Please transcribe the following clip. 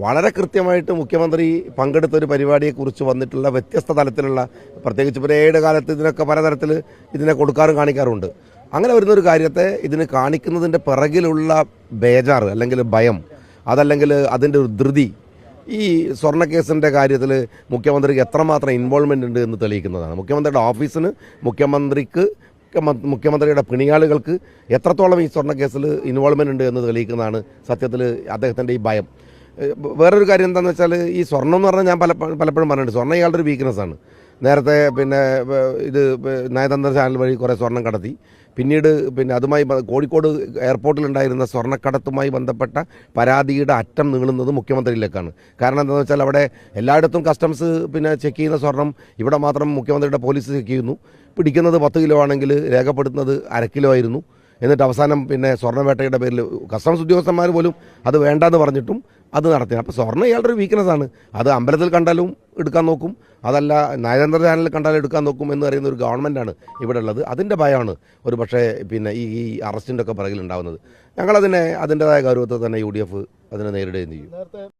വളരെ കൃത്യമായിട്ട് മുഖ്യമന്ത്രി പങ്കെടുത്ത ഒരു പരിപാടിയെക്കുറിച്ച് വന്നിട്ടുള്ള വ്യത്യസ്ത തലത്തിലുള്ള, പ്രത്യേകിച്ച് പരേഡ് കാലത്ത് ഇതിനൊക്കെ പലതരത്തിൽ ഇതിനെ കൊടുക്കാറും കാണിക്കാറുണ്ട്. അങ്ങനെ വരുന്നൊരു കാര്യത്തെ ഇതിന് കാണിക്കുന്നതിൻ്റെ പിറകിലുള്ള ബേജാറ് അല്ലെങ്കിൽ ഭയം, അതല്ലെങ്കിൽ അതിൻ്റെ ഒരു ധൃതി ഈ സ്വർണ്ണക്കേസിൻ്റെ കാര്യത്തിൽ മുഖ്യമന്ത്രിക്ക് എത്രമാത്രം ഇൻവോൾവ്മെൻ്റ് ഉണ്ട് എന്ന് തെളിയിക്കുന്നതാണ്. മുഖ്യമന്ത്രിയുടെ ഓഫീസിന്, മുഖ്യമന്ത്രിയുടെ പിണിയാളുകൾക്ക് എത്രത്തോളം ഈ സ്വർണ്ണക്കേസിൽ ഇൻവോൾവ്മെൻ്റ് ഉണ്ട് എന്ന് തെളിയിക്കുന്നതാണ് സത്യത്തിൽ അദ്ദേഹത്തിൻ്റെ ഈ ഭയം. വേറൊരു കാര്യം എന്താണെന്ന് വെച്ചാൽ, ഈ സ്വർണ്ണം എന്ന് പറഞ്ഞാൽ ഞാൻ പലപ്പോഴും പറഞ്ഞിട്ടുണ്ട്, സ്വർണ്ണം ഇയാളുടെ ഒരു വീക്ക്നെസ്സാണ്. നേരത്തെ ഇത് നയതന്ത്ര ചാനൽ വഴി കുറേ സ്വർണം കടത്തി. പിന്നീട് അതുമായി കോഴിക്കോട് എയർപോർട്ടിലുണ്ടായിരുന്ന സ്വർണ്ണക്കടത്തുമായി ബന്ധപ്പെട്ട പരാതിയുടെ അറ്റം നീളുന്നത് മുഖ്യമന്ത്രിയിലേക്കാണ്. കാരണം എന്താണെന്ന് വെച്ചാൽ, അവിടെ എല്ലായിടത്തും കസ്റ്റംസ് ചെക്ക് ചെയ്യുന്ന സ്വർണം ഇവിടെ മാത്രം മുഖ്യമന്ത്രിയുടെ പോലീസ് ചെക്ക് ചെയ്യുന്നു. പിടിക്കുന്നത് 10 കിലോ ആണെങ്കിൽ രേഖപ്പെടുത്തുന്നത് 1/2 കിലോ ആയിരുന്നു. എന്നിട്ട് അവസാനം സ്വർണ്ണവേട്ടയുടെ പേരിൽ കസ്റ്റംസ് ഉദ്യോഗസ്ഥന്മാർ പോലും അത് വേണ്ടെന്ന് പറഞ്ഞിട്ടും അത് നടത്തി. അപ്പോൾ സ്വർണ്ണം ഇയാളുടെ ഒരു വീക്ക്നെസ്സാണ്. അത് അമ്പലത്തിൽ കണ്ടാലും എടുക്കാൻ നോക്കും, അതല്ല നയതന്ത്ര ചാനലിൽ കണ്ടാലും എടുക്കാൻ നോക്കും എന്ന് പറയുന്ന ഒരു ഗവൺമെൻറ്റാണ് ഇവിടെ ഉള്ളത്. അതിൻ്റെ ഭയമാണ് ഒരു പക്ഷേ ഈ അറസ്റ്റിൻ്റെ ഒക്കെ പിറകിലുണ്ടാകുന്നത്. ഞങ്ങളതിനെ അതിൻ്റെതായ ഗൗരവത്തിൽ തന്നെ UDF അതിനെ നേരിടുകയും ചെയ്യും.